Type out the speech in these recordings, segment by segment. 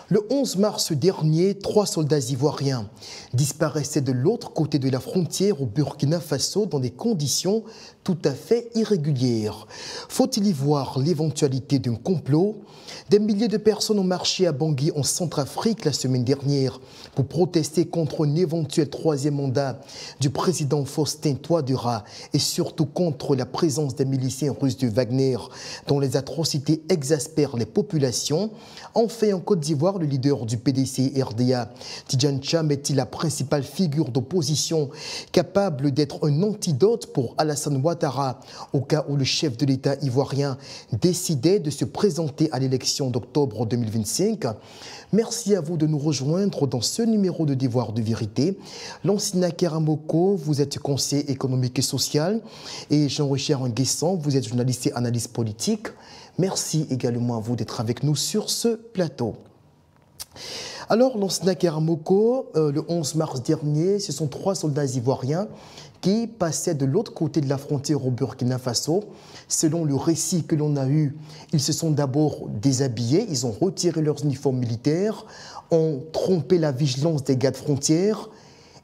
Le 11 mars dernier, 3 soldats ivoiriens disparaissaient de l'autre côté de la frontière au Burkina Faso dans des conditions tout à fait irrégulières. Faut-il y voir l'éventualité d'un complot? Des milliers de personnes ont marché à Bangui en Centrafrique la semaine dernière pour protester contre un éventuel troisième mandat du président Faustin Touadéra et surtout contre la présence des miliciens russes de Wagner dont les atrocités exaspèrent les populations. Enfin, en Côte d'Ivoire, le leader du PDC-RDA, Tidjane Cham, est-il la principale figure d'opposition capable d'être un antidote pour Alassane Ouattara au cas où le chef de l'État ivoirien décidait de se présenter à l'élection d'octobre 2025? Merci à vous de nous rejoindre dans ce numéro de Devoir de Vérité. Lancina Keramoko, vous êtes conseiller économique et social, et Jean-Richard Nguessan, vous êtes journaliste et analyste politique. Merci également à vous d'être avec nous sur ce plateau. Alors, Lancina Keramoko, le 11 mars dernier, ce sont 3 soldats ivoiriens qui passaient de l'autre côté de la frontière au Burkina Faso. Selon le récit que l'on a eu, ils se sont d'abord déshabillés, ils ont retiré leurs uniformes militaires, ont trompé la vigilance des gardes frontières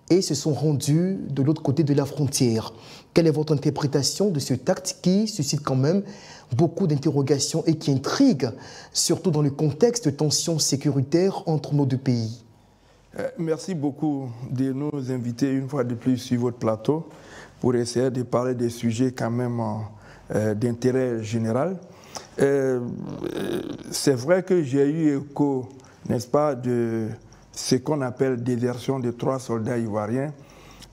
et se sont rendus de l'autre côté de la frontière. Quelle est votre interprétation de cet acte qui suscite quand même beaucoup d'interrogations et qui intrigue, surtout dans le contexte de tensions sécuritaires entre nos deux pays? Merci beaucoup de nous inviter une fois de plus sur votre plateau pour essayer de parler des sujets quand même d'intérêt général. C'est vrai que j'ai eu écho, n'est-ce pas, de ce qu'on appelle désertion de 3 soldats ivoiriens,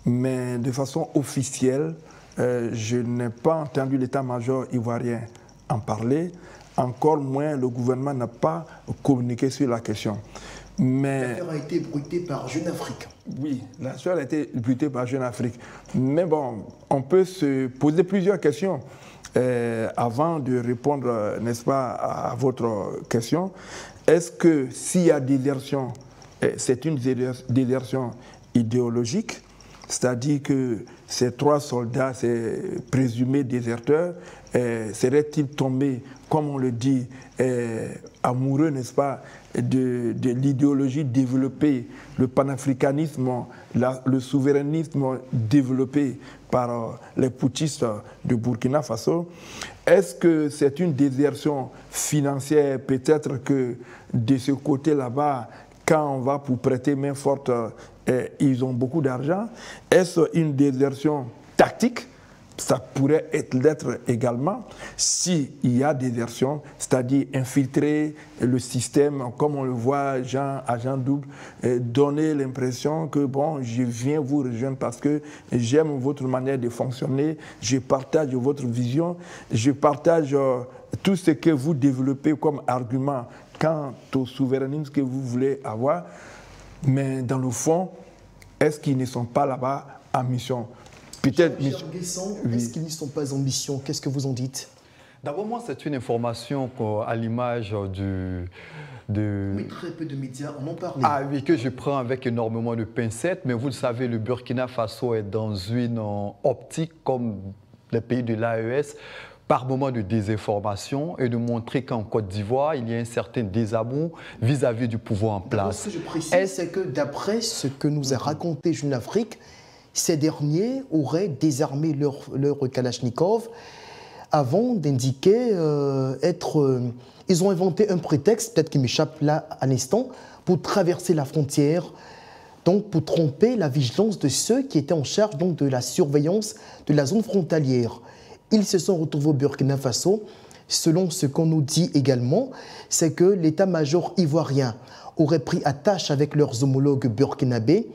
mais de façon officielle, je n'ai pas entendu l'état-major ivoirien en parler, encore moins le gouvernement n'a pas communiqué sur la question. L'affaire a été bruitée par Jeune Afrique. Oui, l'affaire a été bruitée par Jeune Afrique. Mais bon, on peut se poser plusieurs questions avant de répondre, n'est-ce pas, à votre question. Est-ce que s'il y a désertion, c'est une désertion idéologique, c'est-à-dire que ces 3 soldats, ces présumés déserteurs, seraient-ils tombés, comme on le dit, amoureux, n'est-ce pas, de l'idéologie développée, le panafricanisme, le souverainisme développé par les putschistes de Burkina Faso? Est-ce que c'est une désertion financière? Peut-être que de ce côté là-bas, quand on va pour prêter main forte, ils ont beaucoup d'argent. Est-ce une désertion tactique? Ça pourrait l'être également s'il y a désertion, c'est-à-dire infiltrer le système, comme on le voit, agent double, donner l'impression que bon, je viens vous rejoindre parce que j'aime votre manière de fonctionner, je partage votre vision, je partage tout ce que vous développez comme argument quant au souverainisme que vous voulez avoir, mais dans le fond, est-ce qu'ils ne sont pas là-bas en mission? Peut-être. Est-ce qu'ils ne sont pas en mission? Qu'est-ce que vous en dites? D'abord, moi, c'est une information à l'image Oui, très peu de médias en ont parlé. Ah oui, que je prends avec énormément de pincettes, mais vous le savez, le Burkina Faso est dans une optique comme les pays de l'AES, par moment de désinformation et de montrer qu'en Côte d'Ivoire, il y a un certain désamour vis-à-vis du pouvoir en place. Ce que je précise, c'est que d'après ce que nous a raconté Jeune Afrique, ces derniers auraient désarmé leur Kalachnikov avant d'indiquer ils ont inventé un prétexte, peut-être qui m'échappe là à l'instant, pour traverser la frontière, donc pour tromper la vigilance de ceux qui étaient en charge donc, de la surveillance de la zone frontalière. Ils se sont retrouvés au Burkina Faso. Selon ce qu'on nous dit également, c'est que l'état-major ivoirien aurait pris attache avec leurs homologues burkinabés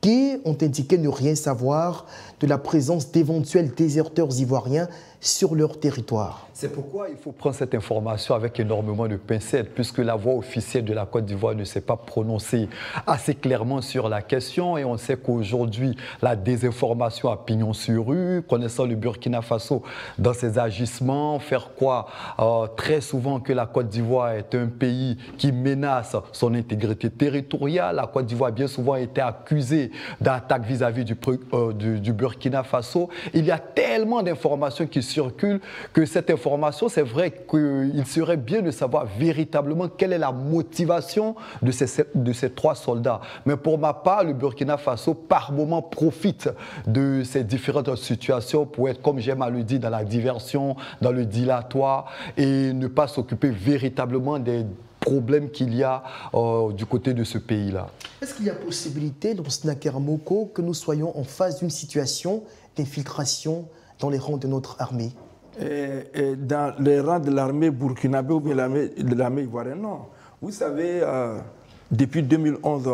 qui ont indiqué ne rien savoir de la présence d'éventuels déserteurs ivoiriens sur leur territoire. C'est pourquoi il faut prendre cette information avec énormément de pincettes, puisque la voix officielle de la Côte d'Ivoire ne s'est pas prononcée assez clairement sur la question. Et on sait qu'aujourd'hui, la désinformation a pignon sur rue, connaissant le Burkina Faso dans ses agissements, faire croire très souvent que la Côte d'Ivoire est un pays qui menace son intégrité territoriale. La Côte d'Ivoire a bien souvent été accusée d'attaques vis-à-vis du Burkina Faso. Il y a tellement d'informations qui circule, que cette information, c'est vrai qu'il serait bien de savoir véritablement quelle est la motivation de ces 3 soldats. Mais pour ma part, le Burkina Faso, par moment, profite de ces différentes situations pour être, comme j'aime à le dire, dans la diversion, dans le dilatoire et ne pas s'occuper véritablement des problèmes qu'il y a du côté de ce pays-là. Est-ce qu'il y a possibilité, dans Snaker Moko, que nous soyons en face d'une situation d'infiltration dans les rangs de notre armée? Dans les rangs de l'armée burkinabé ou bien de l'armée ivoirienne, non. Vous savez, depuis 2011,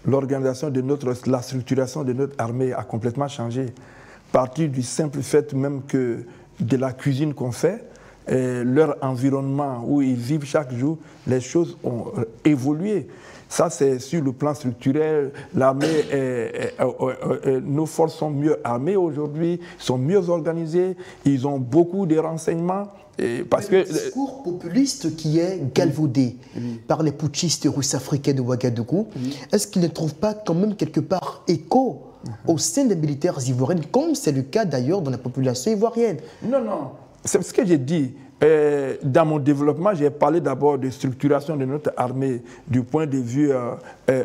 l'organisation de la structuration de notre armée a complètement changé. À partir du simple fait même que de la cuisine qu'on fait, leur environnement où ils vivent chaque jour, les choses ont évolué. Ça, c'est sur le plan structurel. L'armée, nos forces sont mieux armées aujourd'hui, sont mieux organisées, ils ont beaucoup de renseignements. Parce que le discours populiste qui est galvaudé par les putschistes russes africains de Ouagadougou, est-ce qu'il ne trouve pas quand même quelque part écho au sein des militaires ivoiriens, comme c'est le cas d'ailleurs dans la population ivoirienne? Non, non. C'est ce que j'ai dit. Dans mon développement, j'ai parlé d'abord de structuration de notre armée du point de vue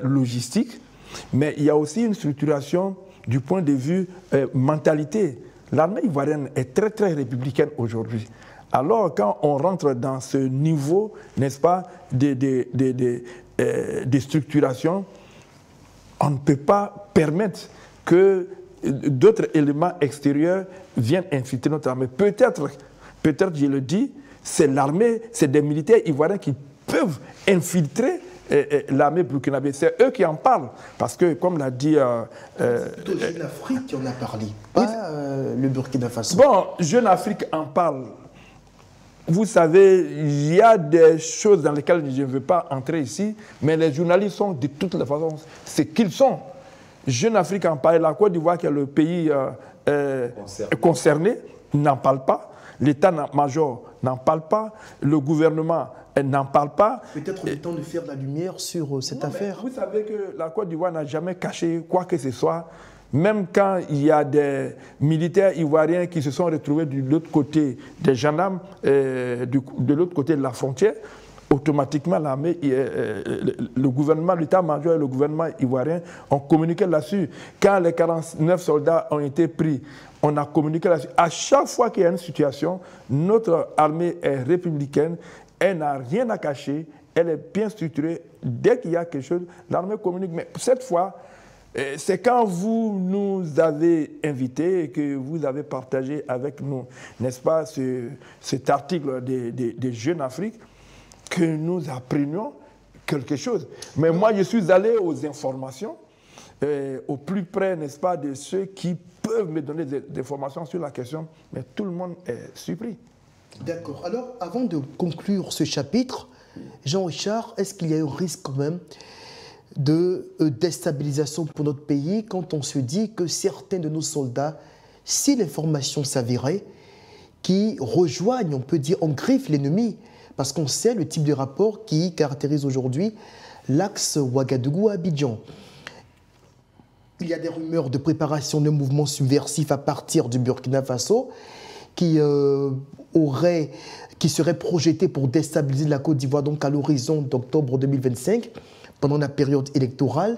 logistique, mais il y a aussi une structuration du point de vue mentalité. L'armée ivoirienne est très, très républicaine aujourd'hui. Alors, quand on rentre dans ce niveau, n'est-ce pas, de structuration, on ne peut pas permettre que d'autres éléments extérieurs viennent infiltrer notre armée. Peut-être, je le dis, c'est l'armée, c'est des militaires ivoiriens qui peuvent infiltrer l'armée burkinabé. C'est eux qui en parlent. Parce que, comme l'a dit... c'est plutôt Jeune Afrique qui en a parlé, pas le Burkina Faso. Bon, Jeune Afrique en parle. Vous savez, il y a des choses dans lesquelles je ne veux pas entrer ici, mais les journalistes sont de toutes les façons ce qu'ils sont. Jeune Afrique en parle. La Côte d'Ivoire, qui est le pays concerné, n'en parle pas. L'état-major n'en parle pas. Le gouvernement n'en parle pas. Peut-être le temps de faire de la lumière sur cette affaire. Vous savez que la Côte d'Ivoire n'a jamais caché quoi que ce soit. Même quand il y a des militaires ivoiriens qui se sont retrouvés de l'autre côté des gendarmes, de l'autre côté de la frontière, automatiquement l'armée, le gouvernement, l'état-major et le gouvernement ivoirien ont communiqué là-dessus. Quand les 49 soldats ont été pris, on a communiqué là-dessus. À chaque fois qu'il y a une situation, notre armée est républicaine, elle n'a rien à cacher, elle est bien structurée. Dès qu'il y a quelque chose, l'armée communique. Mais cette fois, c'est quand vous nous avez invités et que vous avez partagé avec nous, n'est-ce pas, cet article des Jeunes Afrique, que nous apprenions quelque chose. Mais moi, je suis allé aux informations, au plus près, n'est-ce pas, de ceux qui peuvent me donner des informations sur la question, mais tout le monde est surpris. D'accord. Alors, avant de conclure ce chapitre, Jean-Richard, est-ce qu'il y a un risque quand même de déstabilisation pour notre pays quand on se dit que certains de nos soldats, si l'information s'avérait, qui rejoignent, on peut dire, en griffe l'ennemi, parce qu'on sait le type de rapport qui caractérise aujourd'hui l'axe Ouagadougou-Abidjan. Il y a des rumeurs de préparation de mouvements subversifs à partir du Burkina Faso qui seraient projetés pour déstabiliser la Côte d'Ivoire donc à l'horizon d'octobre 2025, pendant la période électorale.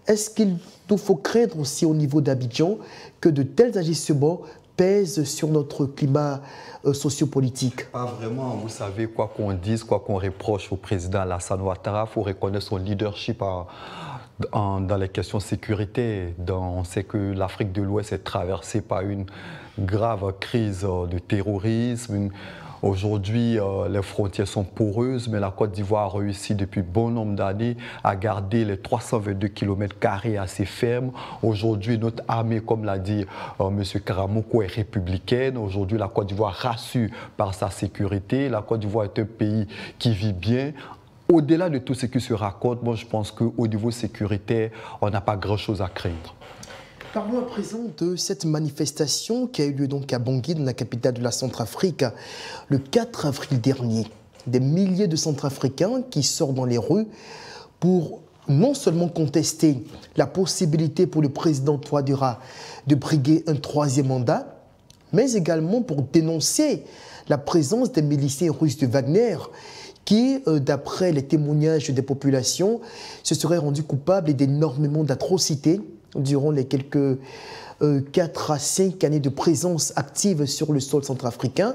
Est-ce qu'il nous faut craindre aussi au niveau d'Abidjan que de tels agissements pèsent sur notre climat sociopolitique? Pas vraiment. Vous savez, quoi qu'on dise, quoi qu'on reproche au président Alassane Ouattara, il faut reconnaître son leadership dans les questions de sécurité. On sait que l'Afrique de l'Ouest est traversée par une grave crise de terrorisme. Aujourd'hui, les frontières sont poreuses, mais la Côte d'Ivoire a réussi depuis bon nombre d'années à garder les 322 km² assez fermes. Aujourd'hui, notre armée, comme l'a dit M. Karamoko, est républicaine. Aujourd'hui, la Côte d'Ivoire rassure par sa sécurité. La Côte d'Ivoire est un pays qui vit bien. Au-delà de tout ce qui se raconte, moi, je pense qu'au niveau sécuritaire, on n'a pas grand-chose à craindre. Parlons à présent de cette manifestation qui a eu lieu donc à Bangui, dans la capitale de la Centrafrique, le 4 avril dernier. Des milliers de Centrafricains qui sortent dans les rues pour non seulement contester la possibilité pour le président Touadéra de briguer un troisième mandat, mais également pour dénoncer la présence des miliciens russes de Wagner qui, d'après les témoignages des populations, se seraient rendus coupables d'énormément d'atrocités durant les quelques 4 à 5 années de présence active sur le sol centrafricain.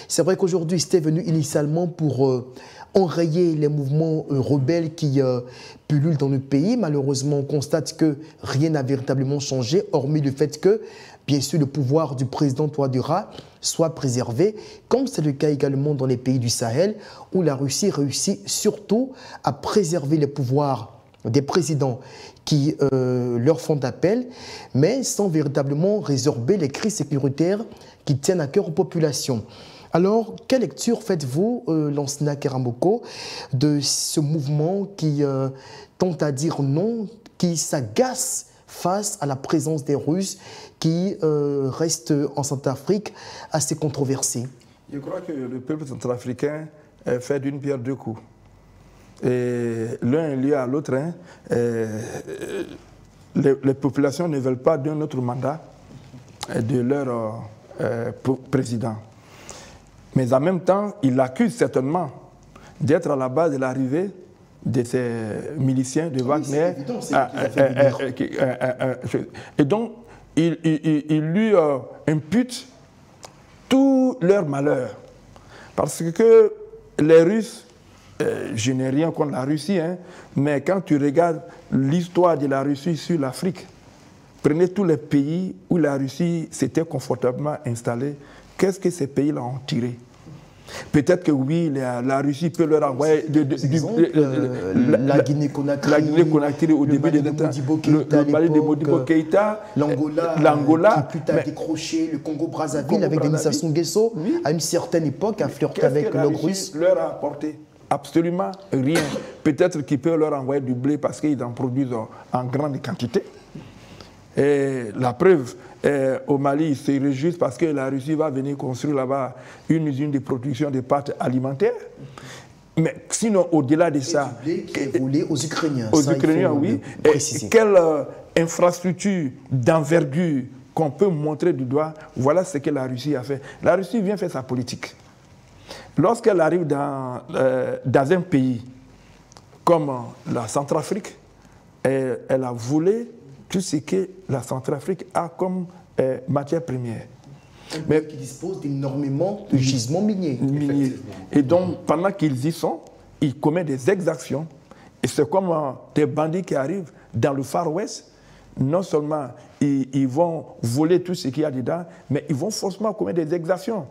C'est vrai qu'aujourd'hui, c'était venu initialement pour enrayer les mouvements rebelles qui pullulent dans le pays. Malheureusement, on constate que rien n'a véritablement changé, hormis le fait que, bien sûr, le pouvoir du président Touadéra soit préservé, comme c'est le cas également dans les pays du Sahel, où la Russie réussit surtout à préserver les pouvoirs des présidents qui leur font appel, mais sans véritablement résorber les crises sécuritaires qui tiennent à cœur aux populations. Alors, quelle lecture faites-vous, Lansana Keramoko, de ce mouvement qui tente à dire non, qui s'agace face à la présence des Russes, qui reste en Centrafrique assez controversé? Je crois que le peuple centrafricain fait d'une pierre deux coups. Et l'un est lié à l'autre. Hein. Les populations ne veulent pas d'un autre mandat de leur président. Mais en même temps, ils l'accusent certainement d'être à la base de l'arrivée de ces miliciens de Wagner. Et donc, il lui impute tout leur malheur. Parce que les Russes, je n'ai rien contre la Russie, hein, mais quand tu regardes l'histoire de la Russie sur l'Afrique, prenez tous les pays où la Russie s'était confortablement installée, qu'est-ce que ces pays-là ont tiré? Peut-être que oui, la Russie peut leur envoyer la Guinée-Conakry au début de le Mali de Modibo Keïta, l'Angola, qui a décroché le Congo-Brazzaville avec Denis Sassou Nguesso à une certaine époque, a flirté avec le Russe. Leur a apporté absolument rien. Peut-être qu'ils peuvent leur envoyer du blé parce qu'ils en produisent en grande quantité. Et la preuve, au Mali, ils se réjouissent parce que la Russie va venir construire là-bas une usine de production de pâtes alimentaires. Mais sinon, au-delà de ça... du blé qui est volé aux Ukrainiens. Aux Ukrainiens, oui. Et quelle infrastructure d'envergure qu'on peut montrer du doigt, voilà ce que la Russie a fait. La Russie vient faire sa politique. Lorsqu'elle arrive dans un pays comme la Centrafrique, elle a volé tout ce que la Centrafrique a comme matière première. Mais qui dispose d'énormément de gisements miniers. Et donc, pendant qu'ils y sont, ils commettent des exactions. Et c'est comme des bandits qui arrivent dans le Far West. Non seulement ils vont voler tout ce qu'il y a dedans, mais ils vont forcément commettre des exactions.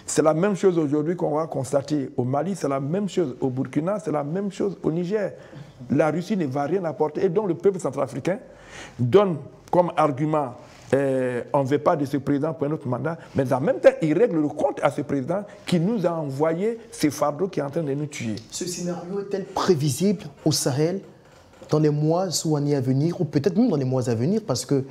C'est la même chose aujourd'hui qu'on va constater au Mali, c'est la même chose au Burkina, c'est la même chose au Niger. La Russie ne va rien apporter. Et donc le peuple centrafricain donne comme argument on ne veut pas de ce président pour un autre mandat, mais en même temps, il règle le compte à ce président qui nous a envoyé ces fardeaux qui est en train de nous tuer. Ce scénario est-il prévisible au Sahel dans les mois ou années à venir, ou peut-être même dans les mois à venir, parce que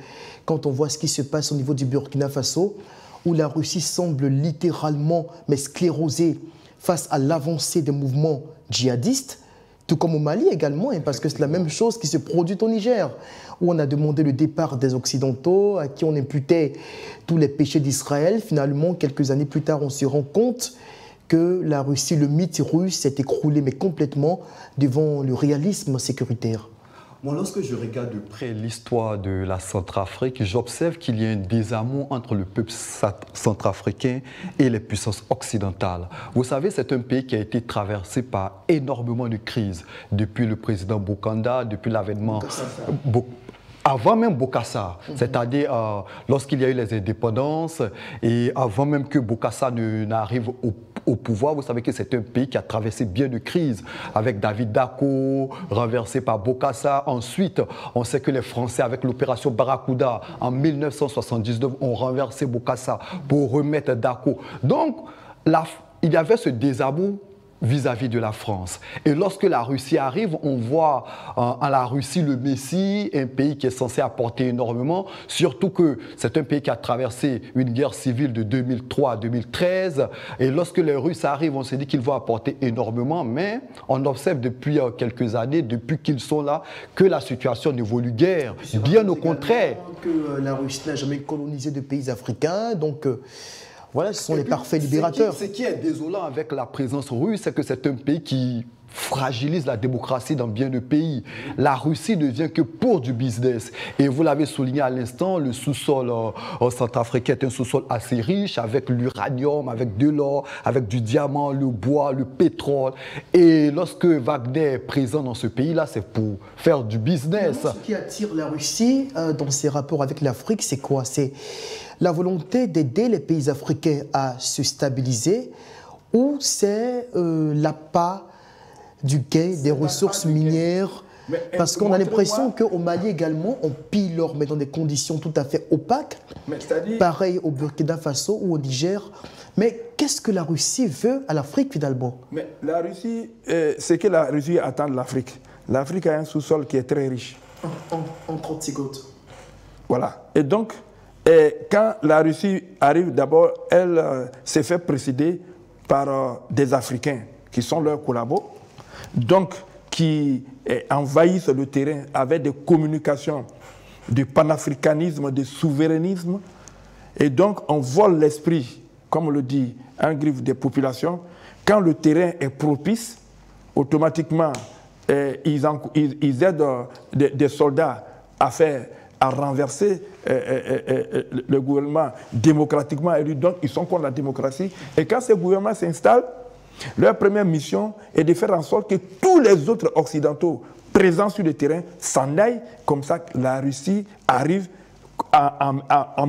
quand on voit ce qui se passe au niveau du Burkina Faso, où la Russie semble littéralement mais sclérosée face à l'avancée des mouvements djihadistes, tout comme au Mali également, parce que c'est la même chose qui se produit au Niger, où on a demandé le départ des Occidentaux, à qui on imputait tous les péchés d'Israël. Finalement, quelques années plus tard, on se rend compte que la Russie, le mythe russe s'est écroulé, mais complètement, devant le réalisme sécuritaire. Moi, lorsque je regarde de près l'histoire de la Centrafrique, j'observe qu'il y a un désamour entre le peuple centrafricain et les puissances occidentales. Vous savez, c'est un pays qui a été traversé par énormément de crises. Depuis le président Bokanda, depuis l'avènement... Avant même Bokassa, c'est-à-dire lorsqu'il y a eu les indépendances et avant même que Bokassa n'arrive au pouvoir, vous savez que c'est un pays qui a traversé bien de crises avec David Dacko, renversé par Bokassa. Ensuite, on sait que les Français, avec l'opération Barracuda en 1979, ont renversé Bokassa pour remettre Dacko. Donc, il y avait ce désamour vis-à-vis de la France. Et lorsque la Russie arrive, on voit en la Russie le Messie, un pays qui est censé apporter énormément, surtout que c'est un pays qui a traversé une guerre civile de 2003 à 2013. Et lorsque les Russes arrivent, on se dit qu'ils vont apporter énormément, mais on observe depuis quelques années, depuis qu'ils sont là, que la situation n'évolue guère. Bien au contraire. Que la Russie n'a jamais colonisé de pays africains, donc... Voilà, ce sont les parfaits libérateurs. Ce qui est désolant avec la présence russe, c'est que c'est un pays qui fragilise la démocratie dans bien de pays. La Russie ne vient que pour du business. Et vous l'avez souligné à l'instant, le sous-sol centrafricain est un sous-sol assez riche, avec l'uranium, avec de l'or, avec du diamant, le bois, le pétrole. Et lorsque Wagner est présent dans ce pays-là, c'est pour faire du business. Ce qui attire la Russie dans ses rapports avec l'Afrique, c'est quoi? C'est la volonté d'aider les pays africains à se stabiliser, ou c'est l'appât du gain des ressources minières? Parce qu'on a l'impression qu'au Mali également, on pille l'or, mais dans des conditions tout à fait opaques. Pareil au Burkina Faso ou au Niger. Mais qu'est-ce que la Russie veut à l'Afrique finalement? Mais la Russie, c'est que la Russie attend de l'Afrique. L'Afrique a un sous-sol qui est très riche. En 30 secondes. Voilà. Et donc, quand la Russie arrive, d'abord, elle s'est fait précéder par des Africains qui sont leurs collabos, donc qui envahissent le terrain avec des communications de panafricanisme, de souverainisme. Et donc, on vole l'esprit, comme le dit un griffe des populations. Quand le terrain est propice, automatiquement, ils aident des soldats à renverser le gouvernement démocratiquement élu. Donc, ils sont contre la démocratie. Et quand ce gouvernement s'installe, leur première mission est de faire en sorte que tous les autres occidentaux présents sur le terrain s'en aillent. Comme ça, la Russie arrive en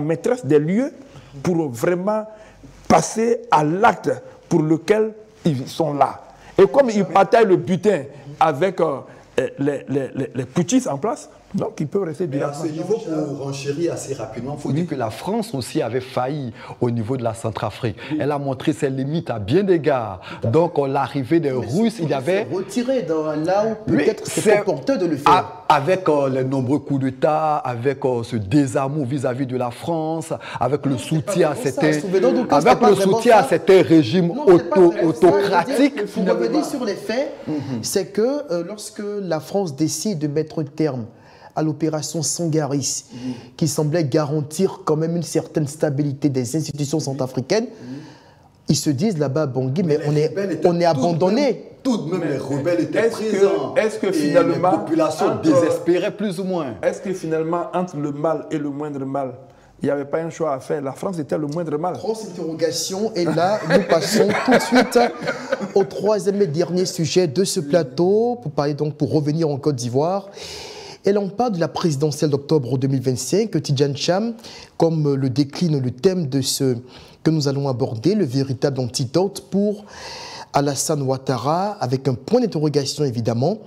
maîtresse des lieux pour vraiment passer à l'acte pour lequel ils sont là. Et comme ils partagent le butin avec les putschistes en place, donc ils peuvent rester à ce niveau, pour renchérir assez rapidement, il faut dire que la France aussi avait failli au niveau de la Centrafrique. Elle a montré ses limites à bien d'égards. Donc, l'arrivée des Russes, il y avait... retiré dans là où peut-être c'est opportun de le faire. Avec les nombreux coups d'État, avec ce désamour vis-à-vis de la France, avec le soutien à certains régimes autocratiques. Pour revenir sur les faits, c'est que lorsque la France décide de mettre terme à l'opération Sangaris, qui semblait garantir quand même une certaine stabilité des institutions centrafricaines, ils se disent là-bas à Bangui, mais on est abandonné. Tout de même, les rebelles étaient présents. Est-ce que finalement, les populations désespéraient plus ou moins? Est-ce que finalement, entre le mal et le moindre mal, il n'y avait pas un choix à faire? La France était le moindre mal. Grosse interrogation. Et là, nous passons tout de suite au troisième et dernier sujet de ce plateau, pour revenir en Côte d'Ivoire. Et là, on parle de la présidentielle d'octobre 2025, Tidjane Cham, comme le décline le thème de ce que nous allons aborder, le véritable antidote pour Alassane Ouattara, avec un point d'interrogation évidemment.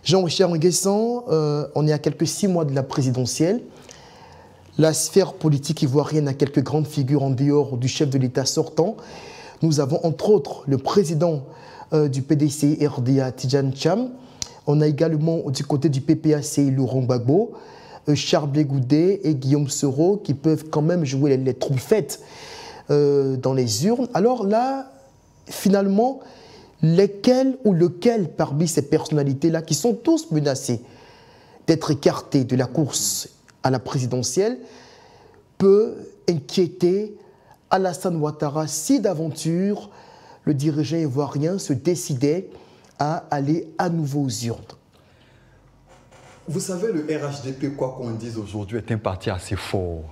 Jean-Richard Nguessan, on est à quelques 6 mois de la présidentielle. La sphère politique ivoirienne a quelques grandes figures en dehors du chef de l'État sortant. Nous avons entre autres le président du PDCI RDA, Tidjane Cham. On a également du côté du PPACI Laurent Gbagbo, Charles Blé Goudé et Guillaume Soro qui peuvent quand même jouer les trompettes dans les urnes. Alors là, finalement, lequel parmi ces personnalités-là, qui sont tous menacées d'être écartées de la course à la présidentielle, peut inquiéter Alassane Ouattara si d'aventure le dirigeant ivoirien se décidait à aller à nouveau aux urnes? Vous savez, le RHDP, quoi qu'on dise aujourd'hui, est un parti assez fort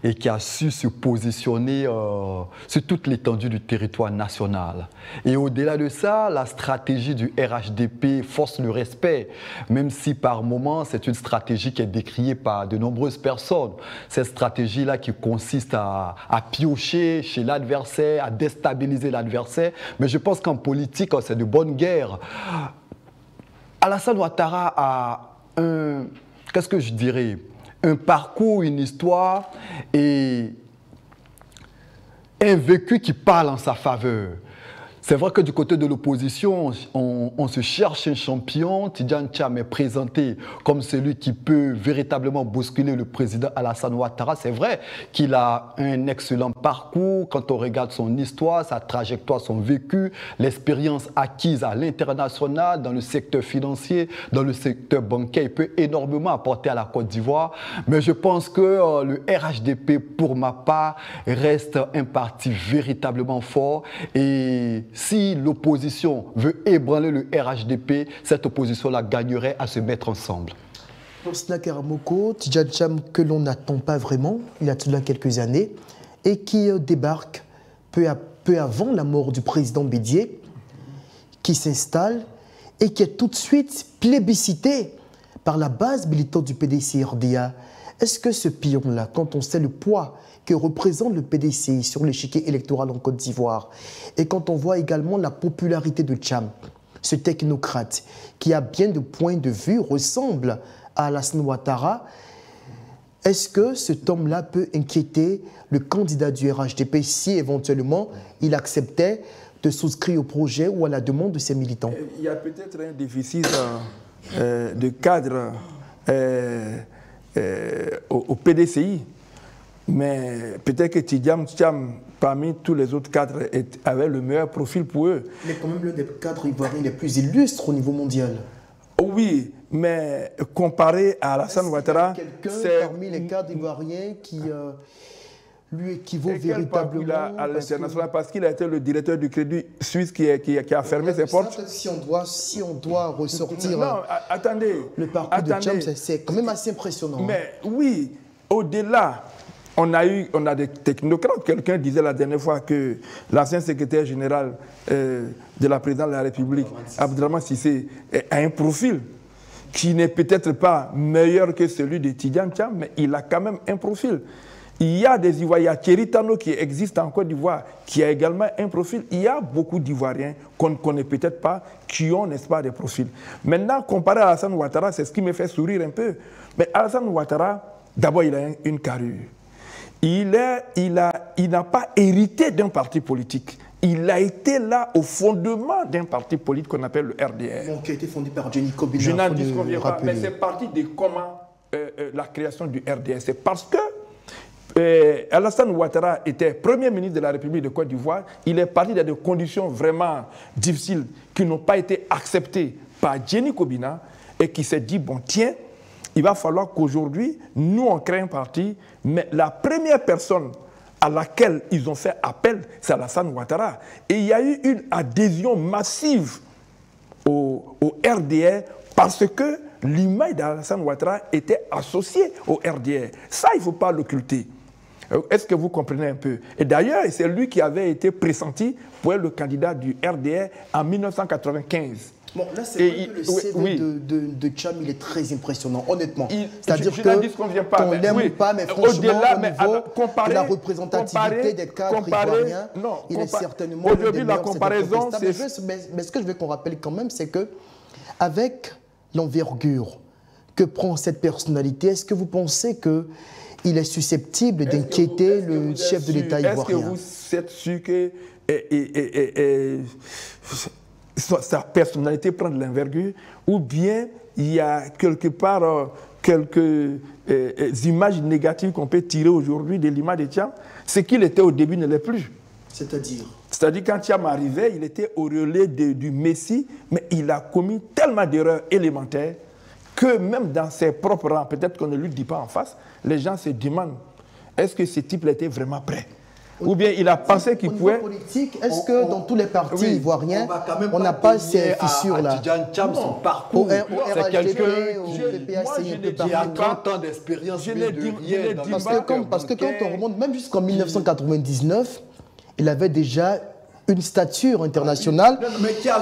et qui a su se positionner sur toute l'étendue du territoire national. Et au-delà de ça, la stratégie du RHDP force le respect, même si par moments, c'est une stratégie qui est décriée par de nombreuses personnes. Cette stratégie-là qui consiste à piocher chez l'adversaire, à déstabiliser l'adversaire. Mais je pense qu'en politique, c'est de bonne guerre. Alassane Ouattara a qu'est-ce que je dirais, un parcours, une histoire et un vécu qui parle en sa faveur. C'est vrai que du côté de l'opposition, on se cherche un champion. Tidjane Thiam est présenté comme celui qui peut véritablement bousculer le président Alassane Ouattara. C'est vrai qu'il a un excellent parcours quand on regarde son histoire, sa trajectoire, son vécu, l'expérience acquise à l'international, dans le secteur financier, dans le secteur bancaire. Il peut énormément apporter à la Côte d'Ivoire. Mais je pense que le RHDP, pour ma part, reste un parti véritablement fort. Et si l'opposition veut ébranler le RHDP, cette opposition-là gagnerait à se mettre ensemble. Pour Snack Aramoko, Tidjane Thiam que l'on n'attend pas vraiment, il y a tout là quelques années, et qui débarque peu avant la mort du président Bédié, qui s'installe et qui est tout de suite plébiscité par la base militante du PDC-RDA. Est-ce que ce pion-là, quand on sait le poids que représente le PDC sur l'échiquier électoral en Côte d'Ivoire, et quand on voit également la popularité de Thiam, ce technocrate qui a bien de points de vue, ressemble à Alassane Ouattara, est-ce que cet homme-là peut inquiéter le candidat du RHDP si éventuellement il acceptait de souscrire au projet ou à la demande de ses militants? Il y a peut-être un déficit de cadre au PDCI, mais peut-être que Tidjane Thiam, parmi tous les autres cadres, avait le meilleur profil pour eux. Il est quand même l'un des cadres ivoiriens les plus illustres au niveau mondial. Oui, mais comparé à Alassane Ouattara, c'est parmi les cadres ivoiriens qui lui équivaut véritablement à l'international parce qu'il a été le directeur du Crédit Suisse qui a fermé ses portes. Si on doit ressortir attendez, le parcours de Thiam, c'est quand même assez impressionnant. Mais oui, au-delà, on a des technocrates. Quelqu'un disait la dernière fois que l'ancien secrétaire général de la présidente de la République, Abdrahmane Cissé, a un profil qui n'est peut-être pas meilleur que celui de Tidjane Thiam, mais il a quand même un profil. Il y a des Ivoiriens, il y a Thierry Tano qui existe en Côte d'Ivoire, qui a également un profil. Il y a beaucoup d'Ivoiriens qu'on ne connaît peut-être pas, qui ont, n'est-ce pas, des profils. Maintenant, comparé à Alassane Ouattara, c'est ce qui me fait sourire un peu. Mais Alassane Ouattara, d'abord, il a une carrure. Il n'a pas hérité d'un parti politique. Il a été là au fondement d'un parti politique qu'on appelle le RDR. Qui a été fondé par Jenny Kobina. Je n'en disconviens pas, mais c'est parti de comment la création du RDR. C'est parce que Alassane Ouattara était Premier ministre de la République de Côte d'Ivoire. Il est parti dans des conditions vraiment difficiles qui n'ont pas été acceptées par Jenny Kobina et qui s'est dit, bon tiens, il va falloir qu'aujourd'hui, nous on crée un parti, mais la première personne à laquelle ils ont fait appel, c'est Alassane Ouattara. Et il y a eu une adhésion massive au RDR parce que l'image d'Alassane Ouattara était associée au RDR. Ça, il ne faut pas l'occulter. Est-ce que vous comprenez un peu? Et d'ailleurs, c'est lui qui avait été pressenti pour être le candidat du RDR en 1995. Bon, là, c'est vrai que le CV de Thiam, il est très impressionnant, honnêtement. C'est-à-dire qu'on l'aime ou pas, mais franchement, au niveau de la représentativité des cadres ivoiriens, il est certainement l'un des meilleurs. Comparaison, mais ce que je veux qu'on rappelle quand même, c'est qu'avec l'envergure que prend cette personnalité, est-ce que vous pensez qu'il est susceptible d'inquiéter le chef de l'État ivoirien? Est-ce que vous êtes sûr que sa personnalité prend de l'envergure, ou bien il y a quelque part quelques images négatives qu'on peut tirer aujourd'hui de l'image de Thiam? Ce qu'il était au début ne l'est plus. C'est-à-dire? C'est-à-dire quand Thiam arrivait, il était auréolé du Messie, mais il a commis tellement d'erreurs élémentaires que même dans ses propres rangs, peut-être qu'on ne lui dit pas en face, les gens se demandent, est-ce que ce type était vraiment prêt? Ou bien il a pensé qu'il pouvait... politique, est-ce que dans tous les partis ivoiriens, on n'a pas ces fissures-là? Tidjane Thiam, son parcours, c'est quelqu'un qui a 30 ans d'expérience, parce que quand on remonte, même jusqu'en 1999, il avait déjà une stature internationale,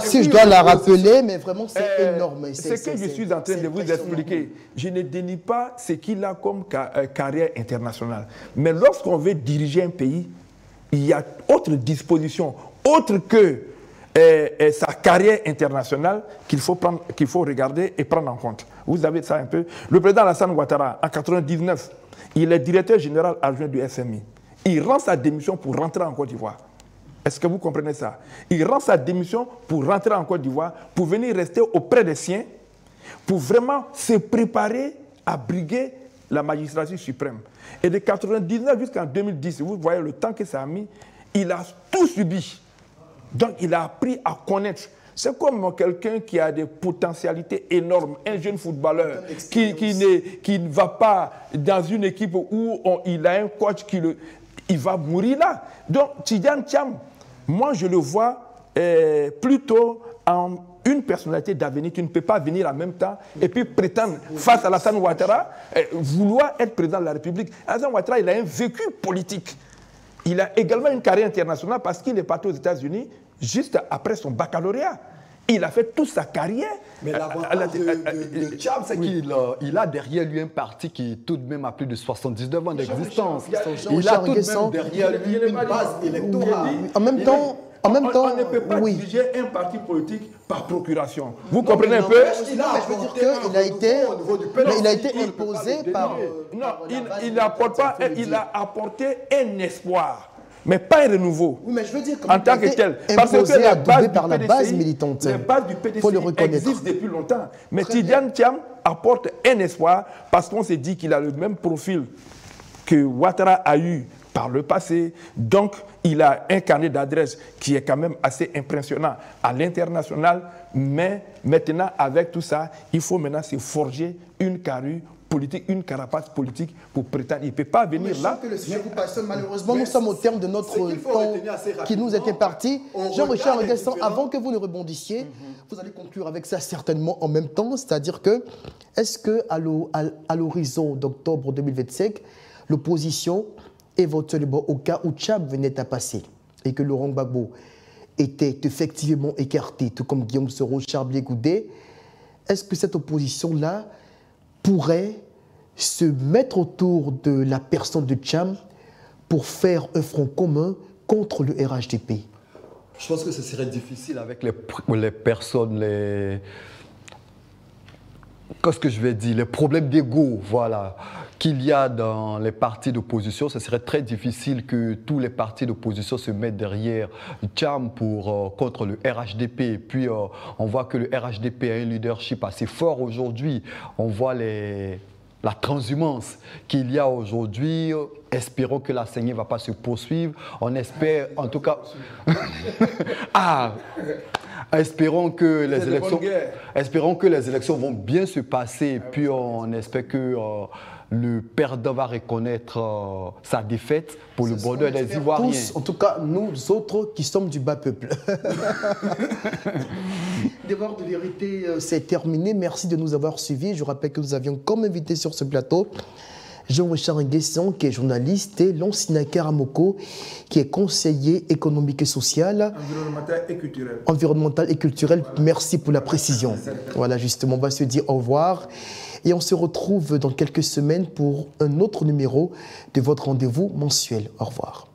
si je dois la rappeler, mais vraiment c'est énorme. Ce que je suis en train de vous expliquer, je ne dénie pas ce qu'il a comme carrière internationale. Mais lorsqu'on veut diriger un pays, il y a autre disposition, autre que sa carrière internationale qu'il faut regarder et prendre en compte. Vous avez ça un peu. Le président Alassane Ouattara, en 1999, il est directeur général adjoint du FMI. Il rend sa démission pour rentrer en Côte d'Ivoire. Est-ce que vous comprenez ça? Il rend sa démission pour rentrer en Côte d'Ivoire, pour venir rester auprès des siens, pour vraiment se préparer à briguer la magistrature suprême. Et de 1999 jusqu'en 2010, vous voyez le temps que ça a mis, il a tout subi. Donc il a appris à connaître. C'est comme quelqu'un qui a des potentialités énormes, un jeune footballeur qui ne va pas dans une équipe où il a un coach il va mourir là. Donc Tidiane Thiam, moi je le vois plutôt en une personnalité d'avenir. Tu ne peux pas venir en même temps et puis prétendre face à Alassane Ouattara, vouloir être président de la République. Alassane Ouattara, il a un vécu politique. Il a également une carrière internationale parce qu'il est parti aux États-Unis juste après son baccalauréat. Il a fait toute sa carrière. Mais l'avantage de Thiam, c'est qu'il a derrière lui un parti qui tout de même a plus de 79 ans d'existence. Il a tout de même derrière lui une base électorale. En même temps, on ne peut pas diriger un parti politique par procuration. Vous comprenez un peu? Je veux dire qu'il a été imposé par... Non, il a apporté un espoir. Mais pas un renouveau. Oui, mais je veux dire en tant que tel. Parce que la base militante. Les bases du PDC existent depuis longtemps. Mais Tidiane Thiam apporte un espoir parce qu'on s'est dit qu'il a le même profil que Ouattara a eu par le passé. Donc, il a un carnet d'adresses qui est quand même assez impressionnant à l'international. Mais maintenant, avec tout ça, il faut maintenant se forger une carrure politique, une carapace politique pour prétendre. Il ne peut pas venir là. Que le sujet vous passionne. Malheureusement, nous sommes au terme de notre temps qui nous était parti. Jean-Richard Nguessan, avant que vous ne rebondissiez, vous allez conclure avec ça certainement en même temps. C'est-à-dire que, est-ce qu'à l'horizon d'octobre 2025, l'opposition, éventuellement au cas où Tchab venait à passer et que Laurent Gbagbo était effectivement écarté, tout comme Guillaume Soro, Charles Blé Goudé, est-ce que cette opposition-là pourrait se mettre autour de la personne de Thiam pour faire un front commun contre le RHDP? Je pense que ce serait difficile avec les personnes, qu'est-ce que je vais dire, les problèmes d'ego, voilà, qu'il y a dans les partis d'opposition. Ce serait très difficile que tous les partis d'opposition se mettent derrière Thiam contre le RHDP. Et puis, on voit que le RHDP a un leadership assez fort aujourd'hui. On voit la transhumance qu'il y a aujourd'hui. Espérons que la saignée ne va pas se poursuivre. On espère, en tout cas... Espérons que les élections vont bien se passer. Et puis, on espère que le perdant va reconnaître sa défaite pour le bonheur des Ivoiriens. Tous, en tout cas, nous autres qui sommes du bas peuple. Devoir de vérité, c'est terminé. Merci de nous avoir suivis. Je rappelle que nous avions comme invité sur ce plateau Jean-Richard Nguessan, qui est journaliste, et Lansina Karamoko, qui est conseiller économique et social. Environnemental et culturel. Environnemental et culturel. Voilà. Merci pour la précision. Voilà, justement, on va se dire au revoir. Et on se retrouve dans quelques semaines pour un autre numéro de votre rendez-vous mensuel. Au revoir.